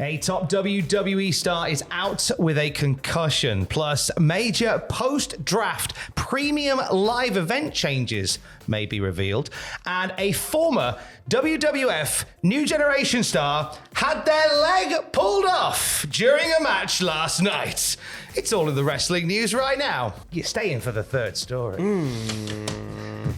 A top WWE star is out with a concussion, plus major post-draft premium live event changes may be revealed, and a former WWF New Generation star had their leg pulled off during a match last night. It's all in the wrestling news right now. You're staying for the third story.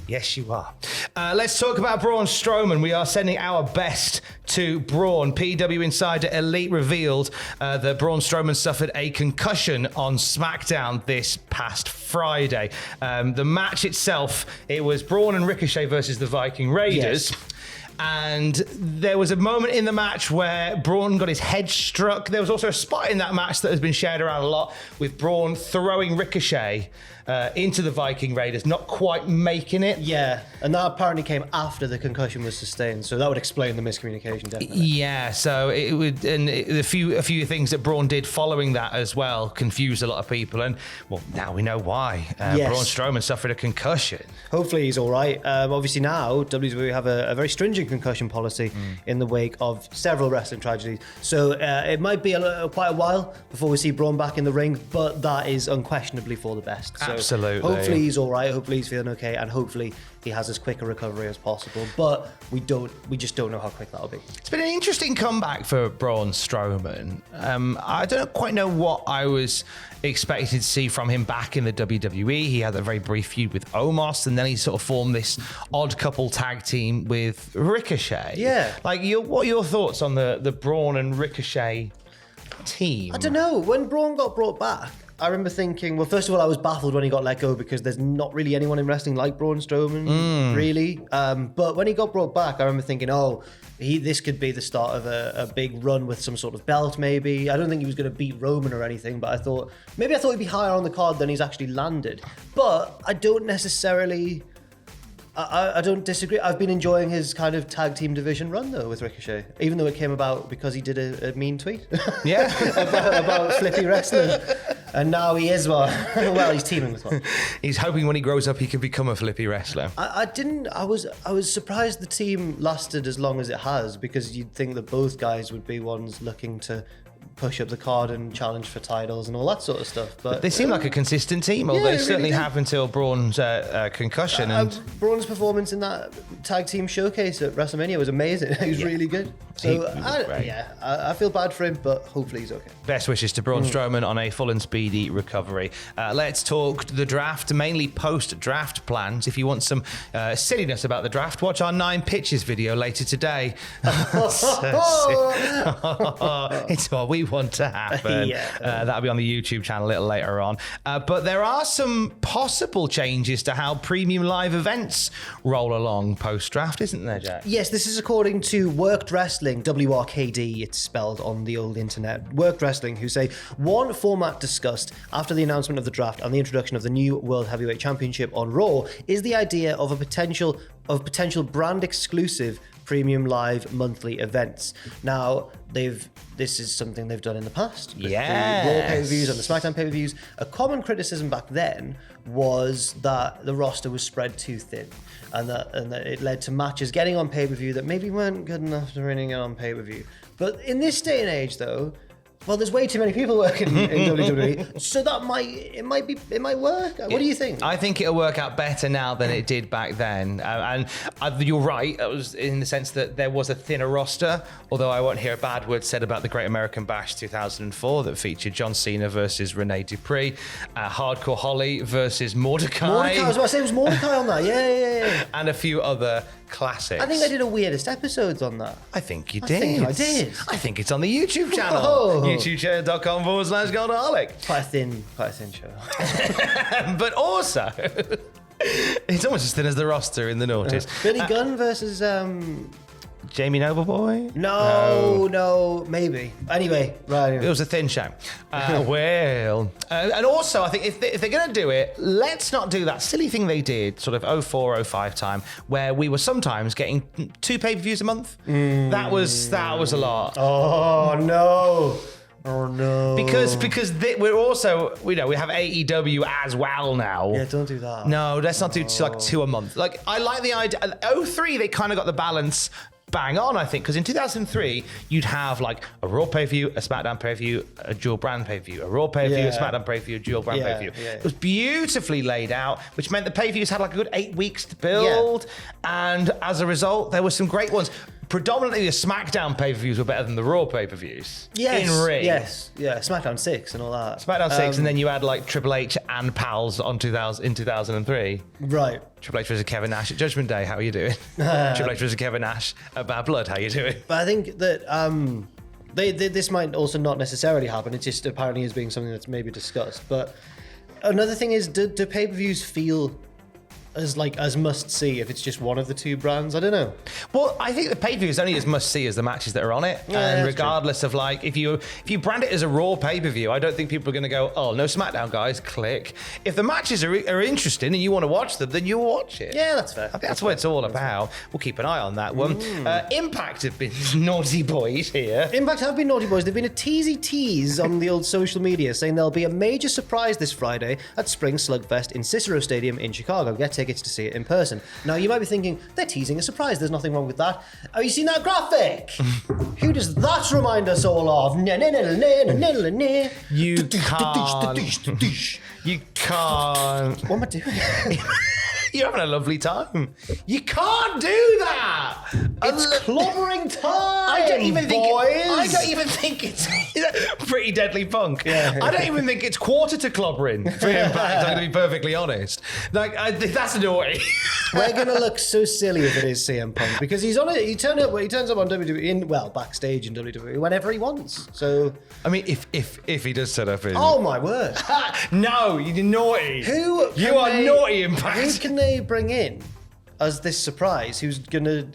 Yes, you are. Let's talk about Braun Strowman. We are sending our best to Braun. PW Insider Elite revealed that Braun Strowman suffered a concussion on SmackDown this past Friday. The match itself, it was Braun and Ricochet versus the Viking Raiders. Yes. And there was a moment in the match where Braun got his head struck. There was also a spot in that match that has been shared around a lot with Braun throwing Ricochet into the Viking Raiders, not quite making it. Yeah, and that apparently came after the concussion was sustained, so that would explain the miscommunication, definitely. Yeah, so it would, and a few things that Braun did following that as well confused a lot of people, and well, now we know why. Yes. Braun Strowman suffered a concussion. Hopefully he's all right. Obviously now WWE have a very stringent concussion policy in the wake of several wrestling tragedies, so it might be quite a while before we see Braun back in the ring, but that is unquestionably for the best. So absolutely. Hopefully he's all right. Hopefully he's feeling okay, and hopefully he has as quick a recovery as possible. But we just don't know how quick that'll be. It's been an interesting comeback for Braun Strowman. I don't quite know what I was expecting to see from him back in the WWE. He had a very brief feud with Omos, and then he sort of formed this odd couple tag team with Ricochet. Yeah. Like, what are your thoughts on the Braun and Ricochet team? I don't know. When Braun got brought back, I remember thinking, well, first of all, I was baffled when he got let go because there's not really anyone in wrestling like Braun Strowman, really. But when he got brought back, I remember thinking, this could be the start of a big run with some sort of belt, maybe. I don't think he was going to beat Roman or anything, but I thought he'd be higher on the card than he's actually landed. But I don't necessarily... I don't disagree. I've been enjoying his kind of tag team division run, though, with Ricochet, even though it came about because he did a mean tweet. Yeah. about flippy wrestling. And now he is one. Well, he's teaming with one. He's hoping when he grows up he can become a flippy wrestler. I was surprised the team lasted as long as it has, because you'd think that both guys would be ones looking to push up the card and challenge for titles and all that sort of stuff. But they seem like a consistent team, although they certainly have until Braun's concussion. And Braun's performance in that tag team showcase at WrestleMania was amazing. He was really good. So I feel bad for him, but hopefully he's okay. Best wishes to Braun Strowman on a full and speedy recovery. Let's talk the draft, mainly post-draft plans. If you want some silliness about the draft, watch our 9 pitches video later today. It's what we want to happen. That'll be on the YouTube channel a little later on. But there are some possible changes to how premium live events roll along post-draft, isn't there, Jack? Yes, this is according to Worked Wrestling, WRKD, it's spelled on the old internet. Worked Wrestling, who say one format discussed after the announcement of the draft and the introduction of the new World Heavyweight Championship on Raw is the idea of potential brand exclusive premium live monthly events. Now, this is something they've done in the past. With the Raw pay-per-views and the SmackDown pay-per-views. A common criticism back then was that the roster was spread too thin, and that it led to matches getting on pay-per-view that maybe weren't good enough to really get on pay-per-view. But in this day and age, though, well, there's way too many people working in WWE, so it might work. What do you think? I think it'll work out better now than it did back then. And you're right, it was in the sense that there was a thinner roster, although I won't hear a bad word said about the Great American Bash 2004 that featured John Cena versus Rene Dupree, Hardcore Holly versus Mordecai. I was about to say it was Mordecai on that, yeah. And a few other classics. I think I did a weirdest episodes on that. I think you did. I did. I think it's on the YouTube channel. YouTube.com/Cultaholic. Quite a thin show. But also, it's almost as thin as the roster in the noughties. Billy Gunn versus Jamie Nobleboy? No, maybe. Anyway, right. It was a thin show. And also, I think if they're going to do it, let's not do that silly thing they did, sort of 04, 05 time, where we were sometimes getting 2 pay-per-views a month. That was a lot. Oh, no. Oh no! Because we're also, we have AEW as well now. Yeah, don't do that. No, let's not do like 2 a month. Like, I like the idea. 03, they kind of got the balance bang on, I think, because in 2003 you'd have like a Raw pay-per-view, a SmackDown pay-per-view, a dual brand pay-per-view, a Raw pay-per-view, a SmackDown pay-per-view, a dual brand pay-per-view. It was beautifully laid out, which meant the pay-per-views had like a good 8 weeks to build, and as a result, there were some great ones. Predominantly, the SmackDown pay-per-views were better than the Raw pay-per-views. Yes, in ring. yes, yeah. SmackDown 6 and all that. SmackDown 6, and then you had like Triple H and Pals on in 2003. Right. Triple H versus Kevin Nash at Judgment Day. How are you doing? Triple H versus Kevin Nash at Bad Blood. How are you doing? But I think that this might also not necessarily happen. It just apparently is being something that's maybe discussed. But another thing is, do pay-per-views feel as must see if it's just one of the two brands? I don't know. Well, I think the pay-per-view is only as must see as the matches that are on it. And regardless of like, if you brand it as a Raw pay-per-view, I don't think people are going to go, oh, no SmackDown guys, click. If the matches are interesting and you want to watch them, then you watch it. Yeah, that's fair. I think that's what it's all about. We'll keep an eye on that one. Impact have been naughty boys here. Impact have been naughty boys. They've been a tease on the old social media saying there'll be a major surprise this Friday at Spring Slugfest in Cicero Stadium in Chicago. Get tickets to see it in person. Now, you might be thinking, they're teasing a surprise. There's nothing wrong with that. Have you seen that graphic? Who does that remind us all of? You can't. You can't. What am I doing? You're having a lovely time. You can't do that. It's clobbering time, I don't even boys. think it's pretty deadly punk. Yeah. I don't even think it's quarter to clobbering for Impact. I'm going to be perfectly honest. Like that's naughty. We're going to look so silly if it is CM Punk because he's on it. He turns up on WWE backstage in WWE whenever he wants. So I mean, if he does turn up in. Oh my word! No, you're naughty. You are naughty, Impact. Who can they bring in as this surprise? Who's going to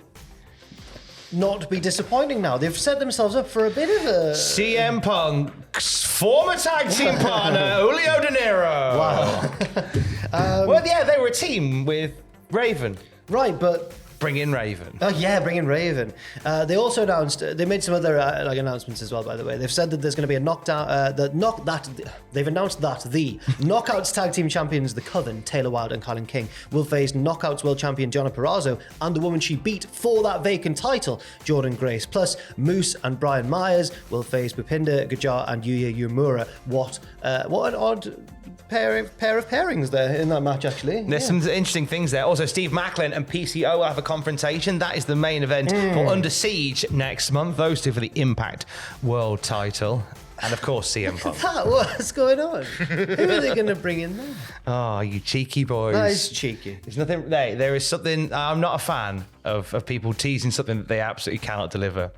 not be disappointing now? They've set themselves up for a bit of a... CM Punk's former tag team partner, Julio De Niro. Wow. Well, yeah, they were a team with Raven. Right, but... Bring in Raven. Oh yeah, bring in Raven. They also announced. They made some other announcements as well. By the way, they've said that there's going to be a knockdown. They've announced that the Knockouts Tag Team Champions, the Coven, Taylor Wilde and Colin King, will face Knockouts World Champion Jonna Purrazzo and the woman she beat for that vacant title, Jordan Grace. Plus, Moose and Brian Myers will face Bhupinder Gujjar and Yuya Uemura. What an odd pair of pairings there in that match, actually. There's some interesting things there. Also, Steve Macklin and PCO will have a confrontation. That is the main event for Under Siege next month. Those two for the Impact World title. And of course, CM Punk. What's going on? Who are they going to bring in then? Oh, you cheeky boys. That is cheeky. There's nothing. There is something. I'm not a fan of people teasing something that they absolutely cannot deliver.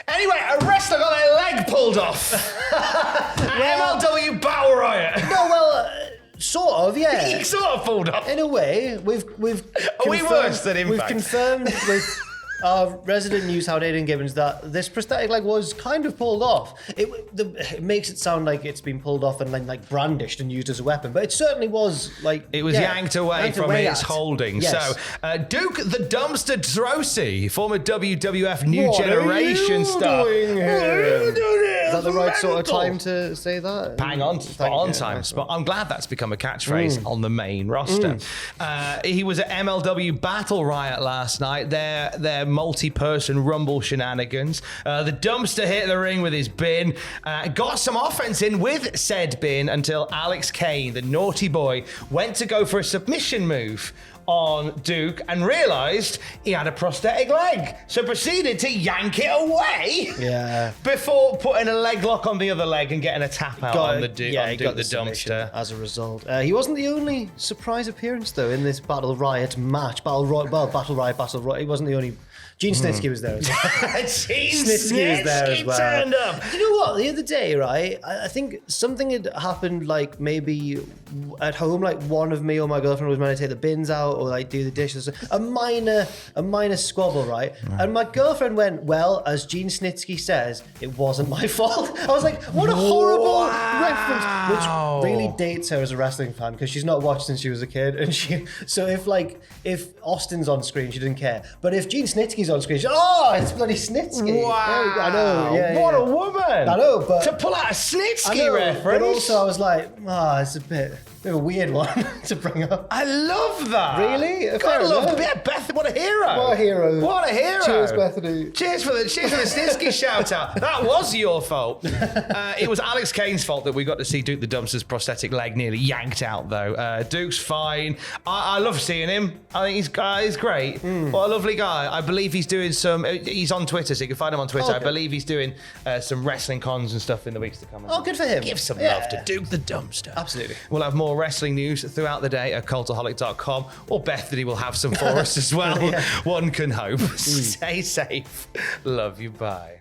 Anyway, a wrestler got their leg pulled off. MLW Battle Riot. No, well, sort of, yeah. He sort of pulled off. In a way, we've Are we worse than Impact? We've confirmed with our resident news hound Aidan Gibbons that this prosthetic leg was kind of pulled off. It makes it sound like it's been pulled off and then like brandished and used as a weapon, but it certainly was like it was yanked away from its holding. Yes. So Duke the Dumpster Droese, former WWF New Generation star. What are you doing here? Is that the right sort of time to say that? Bang on, spot on time. I'm glad that's become a catchphrase on the main roster. He was at MLW Battle Riot last night. Their multi-person Rumble shenanigans. The Dumpster hit the ring with his bin, got some offense in with said bin until Alex Kane, the naughty boy, went to go for a submission move on Duke and realised he had a prosthetic leg. So proceeded to yank it away before putting a leg lock on the other leg and getting a tap out on the Duke the Dumpster. As a result. He wasn't the only surprise appearance, though, in this Battle Riot match. Battle Riot. He wasn't the only... Gene Snitsky was there as well. Snitsky was there as well. Turned up. You know what? The other day, right? I think something had happened, like maybe at home, like one of me or my girlfriend was meant to take the bins out or like do the dishes. A minor squabble, right? And my girlfriend went, well, as Gene Snitsky says, it wasn't my fault. I was like, what a horrible reference, which really dates her as a wrestling fan because she's not watched since she was a kid, and if Austin's on screen, she didn't care, but if Gene Snitsky's on screen, it's bloody Snitsky. Wow. I know. What a woman. I know, but... To pull out a Snitsky reference. But also I was like, it's a bit... a weird one to bring up. I love that. Really? God, I love Beth. What a hero. What a hero. What a hero. Cheers, Bethany. Cheers for the Snitsky shout out. That was your fault. It was Alex Kane's fault that we got to see Duke the Dumpster's prosthetic leg nearly yanked out, though. Duke's fine. I love seeing him. I think he's great. What a lovely guy. I believe he's doing he's on Twitter, so you can find him on Twitter. Okay. I believe he's doing some wrestling cons and stuff in the weeks to come. Oh, good for him. Give some love to Duke the Dumpster. Absolutely. We'll have more wrestling news throughout the day at cultaholic.com, or Bethany will have some for us as well. One can hope. Stay safe. Love you. Bye.